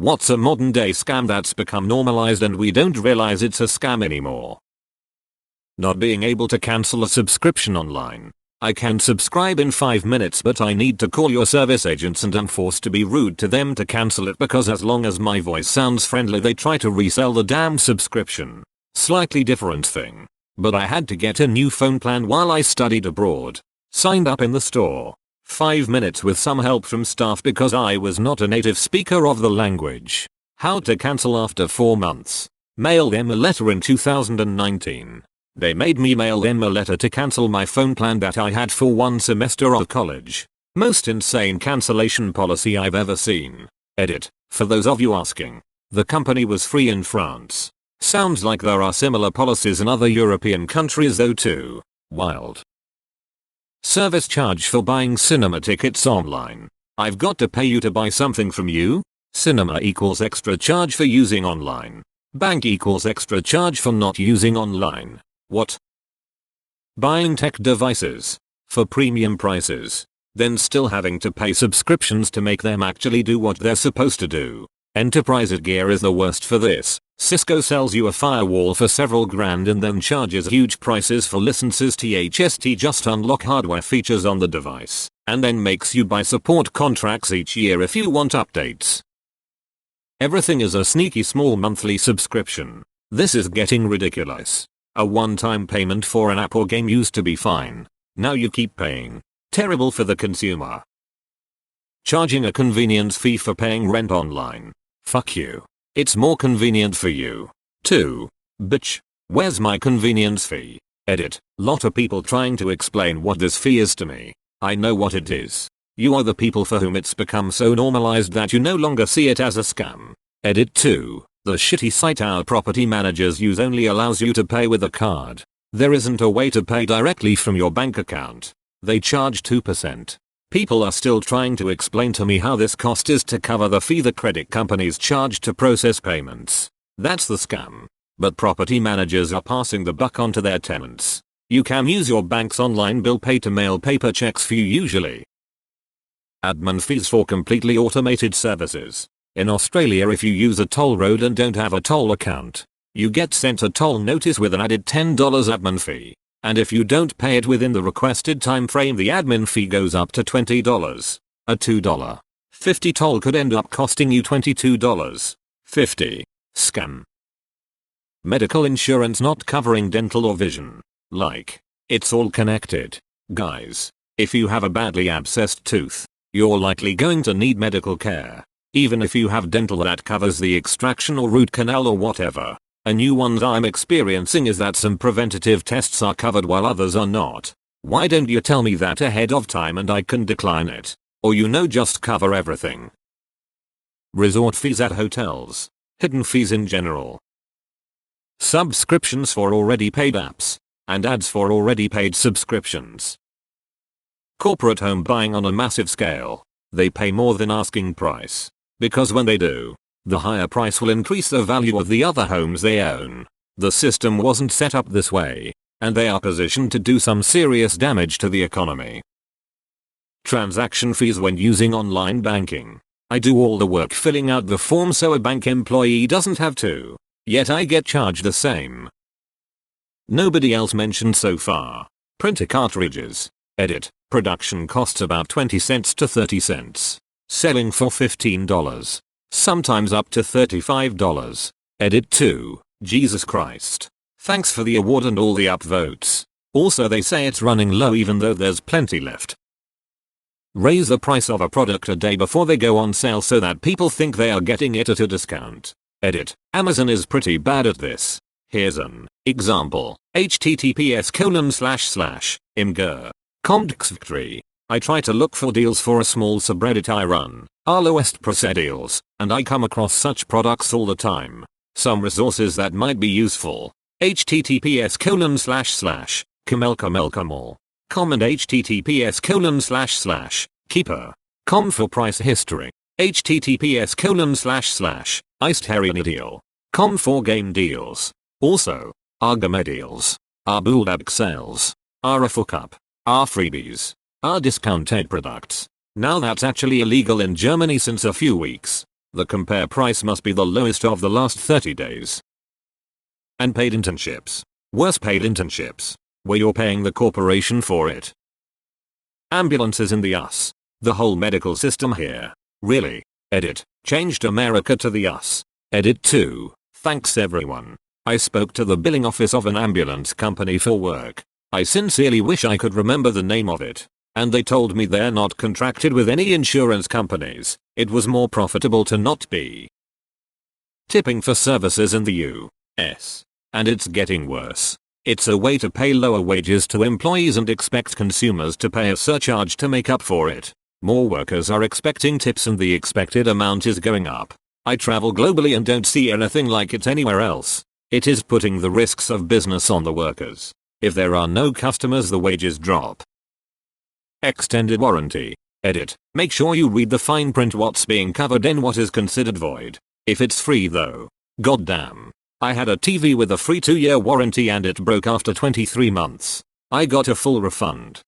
What's a modern day scam that's become normalized and we don't realize it's a scam anymore? Not being able to cancel a subscription online. I can subscribe in 5 minutes but I need to call your service agents and I'm forced to be rude to them to cancel it because as long as my voice sounds friendly they try to resell the damn subscription. Slightly different thing. But I had to get a new phone plan while I studied abroad. Signed up in the store. 5 minutes with some help from staff because I was not a native speaker of the language. How to cancel after 4 months. Mailed them a letter in 2019. They made me mail them a letter to cancel my phone plan that I had for 1 semester of college. Most insane cancellation policy I've ever seen. Edit. For those of you asking. The company was free in France. Sounds like there are similar policies in other European countries though too. Wild. Service charge for buying cinema tickets online. I've got to pay you to buy something from you? Cinema equals extra charge for using online. Bank equals extra charge for not using online. What? Buying tech devices. For premium prices. Then still having to pay subscriptions to make them actually do what they're supposed to do. Enterprise gear is the worst for this. Cisco sells you a firewall for several grand and then charges huge prices for licenses THST just unlock hardware features on the device, and then makes you buy support contracts each year if you want updates. Everything is a sneaky small monthly subscription. This is getting ridiculous. A one-time payment for an app or game used to be fine. Now you keep paying. Terrible for the consumer. Charging a convenience fee for paying rent online. Fuck you. It's more convenient for you. Too. Bitch. Where's my convenience fee? Edit. Lot of people trying to explain what this fee is to me. I know what it is. You are the people for whom it's become so normalized that you no longer see it as a scam. Edit 2. The shitty site our property managers use only allows you to pay with a card. There isn't a way to pay directly from your bank account. They charge 2%. People are still trying to explain to me how this cost is to cover the fee the credit companies charge to process payments. That's the scam. But property managers are passing the buck on to their tenants. You can use your bank's online bill pay to mail paper checks for you usually. Admin fees for completely automated services. In Australia if you use a toll road and don't have a toll account, you get sent a toll notice with an added $10 admin fee. And if you don't pay it within the requested time frame the admin fee goes up to $20. A $2.50 toll could end up costing you $22.50. Scam. Medical insurance not covering dental or vision. Like, it's all connected. Guys, if you have a badly abscessed tooth, you're likely going to need medical care. Even if you have dental that covers the extraction or root canal or whatever. A new one I'm experiencing is that some preventative tests are covered while others are not. Why don't you tell me that ahead of time and I can decline it? Or just cover everything. Resort fees at hotels. Hidden fees in general. Subscriptions for already paid apps. And ads for already paid subscriptions. Corporate home buying on a massive scale. They pay more than asking price. Because when they do, the higher price will increase the value of the other homes they own. The system wasn't set up this way, and they are positioned to do some serious damage to the economy. Transaction fees when using online banking. I do all the work filling out the form so a bank employee doesn't have to, yet I get charged the same. Nobody else mentioned so far. Printer cartridges. Edit. Production costs about 20 cents to 30 cents. Selling for $15. Sometimes up to $35. Edit 2. Jesus Christ. Thanks for the award and all the upvotes. Also they say it's running low even though there's plenty left. Raise the price of a product a day before they go on sale so that people think they are getting it at a discount. Edit. Amazon is pretty bad at this. Here's an example. https://imgur.com/factory. I try to look for deals for a small subreddit I run, Arlo Est Proce Deals, and I come across such products all the time. Some resources that might be useful. https://camelcamelcamel.com and https://keeper.com for price history. https://icedherriedeal.com for game deals. Also, Argamedeals, Bulldab sales, Fuck Up, freebies. Are discounted products. Now that's actually illegal in Germany since a few weeks. The compare price must be the lowest of the last 30 days. And paid internships. Worse, paid internships, where you're paying the corporation for it. Ambulances in the US. The whole medical system here. Really. Edit. Changed America to the US. Edit 2. Thanks everyone. I spoke to the billing office of an ambulance company for work. I sincerely wish I could remember the name of it. And they told me they're not contracted with any insurance companies. It was more profitable to not be. Tipping for services in the US. And it's getting worse. It's a way to pay lower wages to employees and expect consumers to pay a surcharge to make up for it. More workers are expecting tips and the expected amount is going up. I travel globally and don't see anything like it anywhere else. It is putting the risks of business on the workers. If there are no customers, the wages drop. Extended warranty. Edit. Make sure you read the fine print what's being covered and what is considered void. If it's free though. Goddamn. I had a TV with a free 2-year warranty and it broke after 23 months. I got a full refund.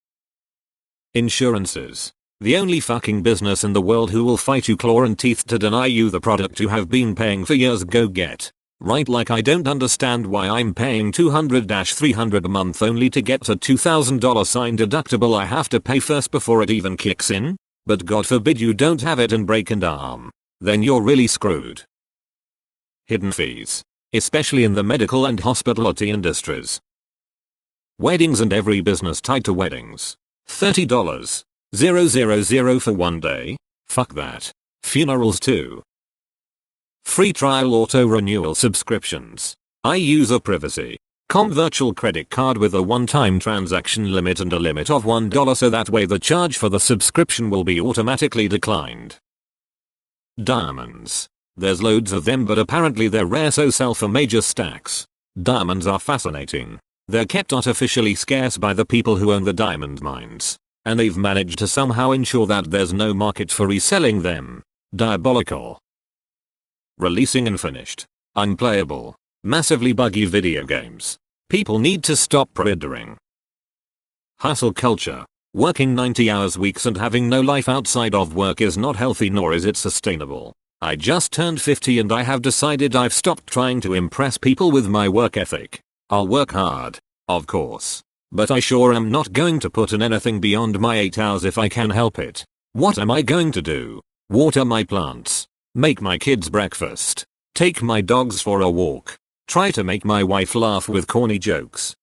Insurances. The only fucking business in the world who will fight you claw and teeth to deny you the product you have been paying for years. Go get. Right, like I don't understand why I'm paying $200-300 a month only to get a $2,000 sign deductible I have to pay first before it even kicks in. But God forbid you don't have it and break an arm. Then you're really screwed. Hidden fees. Especially in the medical and hospitality industries. Weddings and every business tied to weddings. $30,000 for one day? Fuck that. Funerals too. Free trial auto renewal subscriptions. I use a privacy.com virtual credit card with a one-time transaction limit and a limit of $1 so that way the charge for the subscription will be automatically declined. Diamonds. There's loads of them but apparently they're rare, so sell for major stacks. Diamonds are fascinating. They're kept artificially scarce by the people who own the diamond mines. And they've managed to somehow ensure that there's no market for reselling them. Diabolical. Releasing unfinished, unplayable, massively buggy video games. People need to stop pre-ordering. Hustle culture. Working 90 hours weeks and having no life outside of work is not healthy nor is it sustainable. I just turned 50 and I have decided I've stopped trying to impress people with my work ethic. I'll work hard, of course. But I sure am not going to put in anything beyond my 8 hours if I can help it. What am I going to do? Water my plants. Make my kids breakfast. Take my dogs for a walk. Try to make my wife laugh with corny jokes.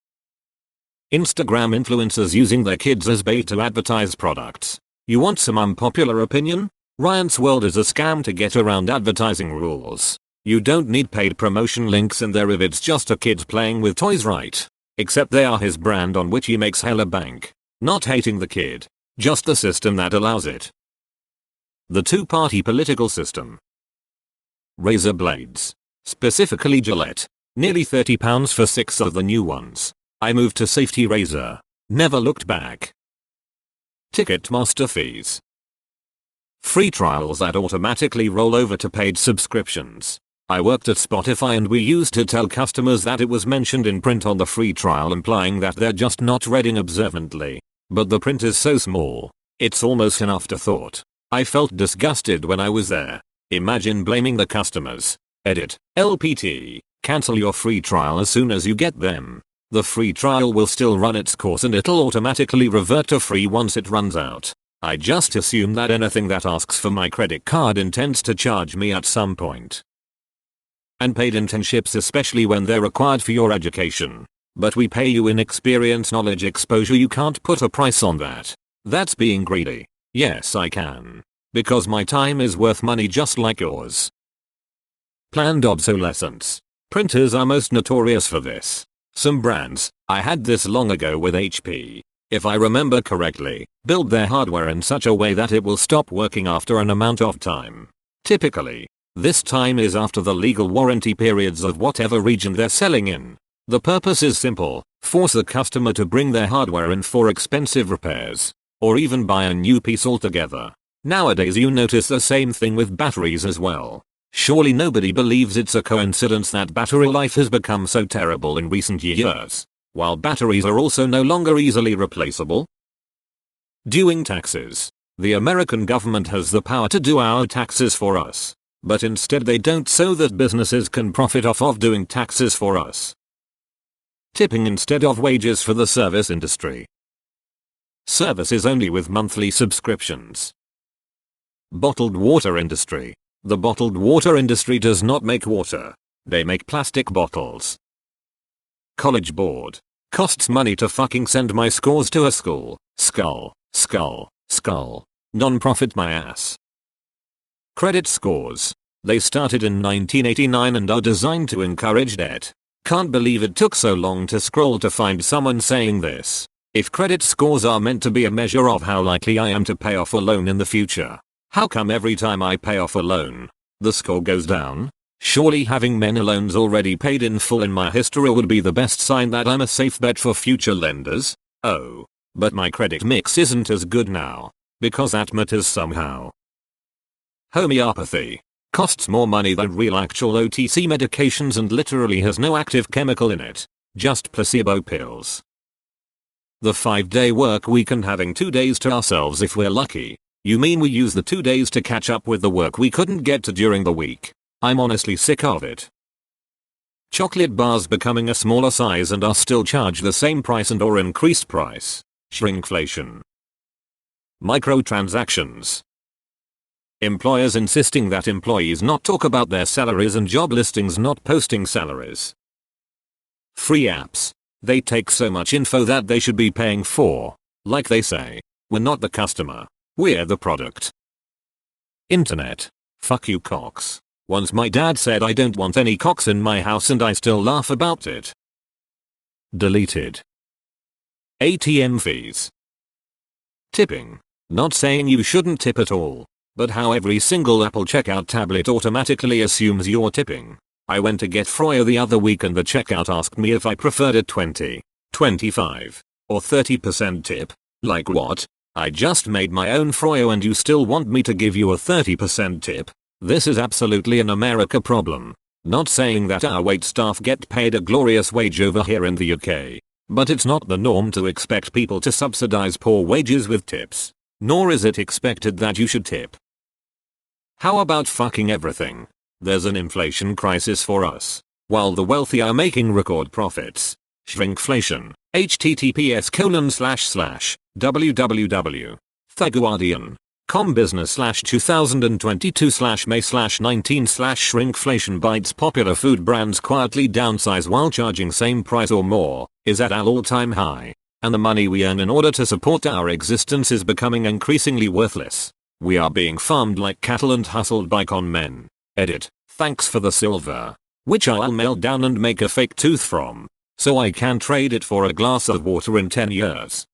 Instagram influencers using their kids as bait to advertise products. You want some unpopular opinion? Ryan's World is a scam to get around advertising rules. You don't need paid promotion links in there if it's just a kid playing with toys, right? Except they are his brand on which he makes hella bank. Not hating the kid. Just the system that allows it. The two-party political system. Razor blades. Specifically Gillette. Nearly £30 for 6 of the new ones. I moved to Safety Razor. Never looked back. Ticketmaster fees. Free trials that automatically roll over to paid subscriptions. I worked at Spotify and we used to tell customers that it was mentioned in print on the free trial implying that they're just not reading observantly. But the print is so small. It's almost an afterthought. I felt disgusted when I was there. Imagine blaming the customers. Edit. LPT. Cancel your free trial as soon as you get them. The free trial will still run its course and it'll automatically revert to free once it runs out. I just assume that anything that asks for my credit card intends to charge me at some point. And paid internships, especially when they're required for your education. But we pay you in experience, knowledge, exposure. You can't put a price on that. That's being greedy. Yes, I can. Because my time is worth money just like yours. Planned obsolescence. Printers are most notorious for this. Some brands, I had this long ago with HP, if I remember correctly, build their hardware in such a way that it will stop working after an amount of time. Typically, this time is after the legal warranty periods of whatever region they're selling in. The purpose is simple, force the customer to bring their hardware in for expensive repairs, or even buy a new piece altogether. Nowadays you notice the same thing with batteries as well. Surely nobody believes it's a coincidence that battery life has become so terrible in recent years, while batteries are also no longer easily replaceable. Doing taxes. The American government has the power to do our taxes for us. But instead they don't, so that businesses can profit off of doing taxes for us. Tipping instead of wages for the service industry. Services only with monthly subscriptions. Bottled water industry. The bottled water industry does not make water. They make plastic bottles. College board. Costs money to fucking send my scores to a school. Skull. Non-profit my ass. Credit scores. They started in 1989 and are designed to encourage debt. Can't believe it took so long to scroll to find someone saying this. If credit scores are meant to be a measure of how likely I am to pay off a loan in the future, how come every time I pay off a loan, the score goes down? Surely having many loans already paid in full in my history would be the best sign that I'm a safe bet for future lenders. Oh, but my credit mix isn't as good now, because that matters somehow. Homeopathy. Costs more money than real actual OTC medications and literally has no active chemical in it, just placebo pills. The 5-day work week and having 2 days to ourselves if we're lucky. You mean we use the 2 days to catch up with the work we couldn't get to during the week? I'm honestly sick of it. Chocolate bars becoming a smaller size and are still charged the same price and or increased price. Shrinkflation. Microtransactions. Employers insisting that employees not talk about their salaries and job listings not posting salaries. Free apps. They take so much info that they should be paying for. Like they say, we're not the customer, we're the product. Internet. Fuck you cocks. Once my dad said I don't want any cocks in my house and I still laugh about it. Deleted. ATM fees. Tipping. Not saying you shouldn't tip at all, but how every single Apple checkout tablet automatically assumes you're tipping. I went to get Froyo the other week and the checkout asked me if I preferred a 20, 25, or 30% tip. Like what? I just made my own Froyo and you still want me to give you a 30% tip? This is absolutely an America problem. Not saying that our waitstaff get paid a glorious wage over here in the UK, but it's not the norm to expect people to subsidize poor wages with tips. Nor is it expected that you should tip. How about fucking everything? There's an inflation crisis for us, while the wealthy are making record profits. Shrinkflation. https://www.theguardian.com/business/2022/May/19/shrinkflation bites popular food brands quietly downsize while charging same price or more, is at an all-time high, and the money we earn in order to support our existence is becoming increasingly worthless. We are being farmed like cattle and hustled by con men. Edit. Thanks for the silver, which I'll melt down and make a fake tooth from, so I can trade it for a glass of water in 10 years.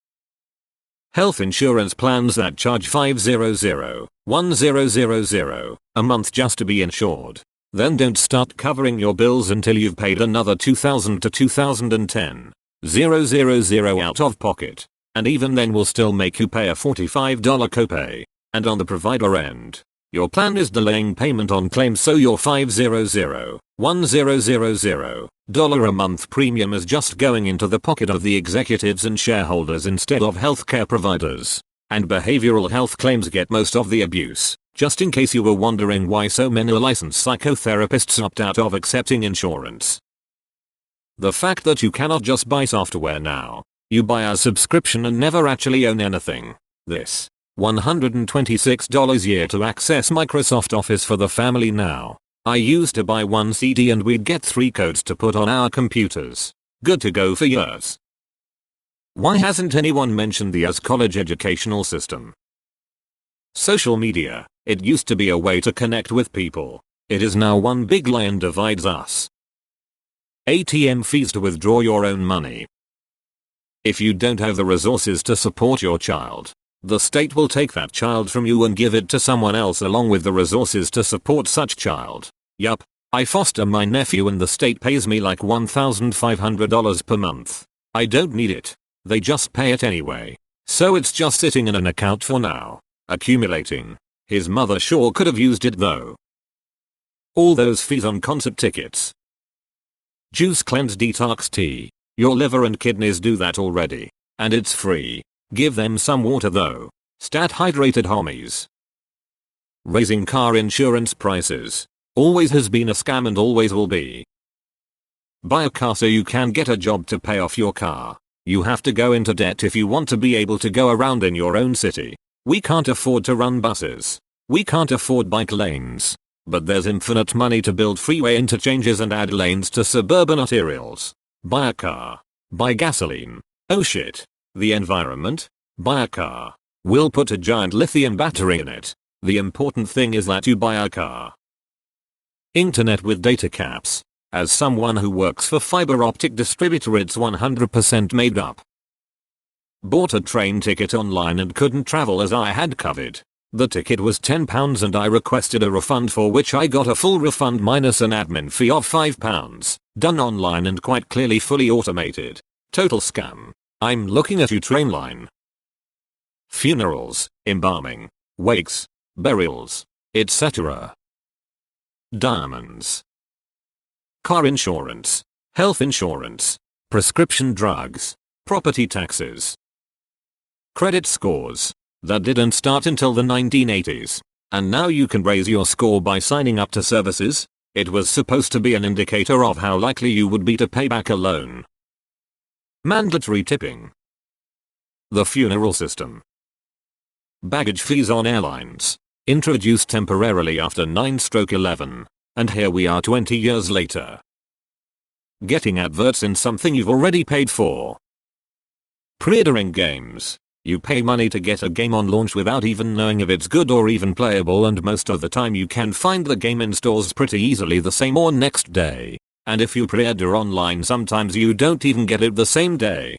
Health insurance plans that charge $500,000 a month just to be insured. Then don't start covering your bills until you've paid another $2,000 to $2,010 out of pocket. And even then will still make you pay a $45 copay. And on the provider end, your plan is delaying payment on claims, so your $500,000 a month premium is just going into the pocket of the executives and shareholders instead of healthcare providers. And behavioral health claims get most of the abuse, just in case you were wondering why so many licensed psychotherapists opt out of accepting insurance. The fact that you cannot just buy software now, you buy a subscription and never actually own anything. This $126 a year to access Microsoft Office for the family now. I used to buy one CD and we'd get 3 codes to put on our computers. Good to go for years. Why hasn't anyone mentioned the US college educational system? Social media. It used to be a way to connect with people. It is now one big lie and divides us. ATM fees to withdraw your own money. If you don't have the resources to support your child, the state will take that child from you and give it to someone else along with the resources to support such child. Yup, I foster my nephew and the state pays me like $1,500 per month. I don't need it. They just pay it anyway. So it's just sitting in an account for now, accumulating. His mother sure could have used it though. All those fees on concert tickets. Juice cleanse detox tea. Your liver and kidneys do that already. And it's free. Give them some water though. Stat hydrated homies. Raising car insurance prices always has been a scam and always will be. Buy a car so you can get a job to pay off your car. You have to go into debt if you want to be able to go around in your own city. We can't afford to run buses. We can't afford bike lanes. But there's infinite money to build freeway interchanges and add lanes to suburban arterials. Buy a car. Buy gasoline. Oh shit. The environment? Buy a car. We'll put a giant lithium battery in it. The important thing is that you buy a car. Internet with data caps. As someone who works for fiber optic distributor, it's 100% made up. Bought a train ticket online and couldn't travel as I had COVID. The ticket was £10 and I requested a refund, for which I got a full refund minus an admin fee of £5. Done online and quite clearly fully automated. Total scam. I'm looking at you, Trainline. Funerals, embalming, wakes, burials, etc. Diamonds. Car insurance, health insurance, prescription drugs, property taxes. Credit scores. That didn't start until the 1980s. And now you can raise your score by signing up to services. It was supposed to be an indicator of how likely you would be to pay back a loan. Mandatory tipping. The funeral system. Baggage fees on airlines. Introduced temporarily after 9/11. And here we are 20 years later. Getting adverts in something you've already paid for. Pre-ordering games. You pay money to get a game on launch without even knowing if it's good or even playable, and most of the time you can find the game in stores pretty easily the same or next day. And if you pre-order online, sometimes you don't even get it the same day.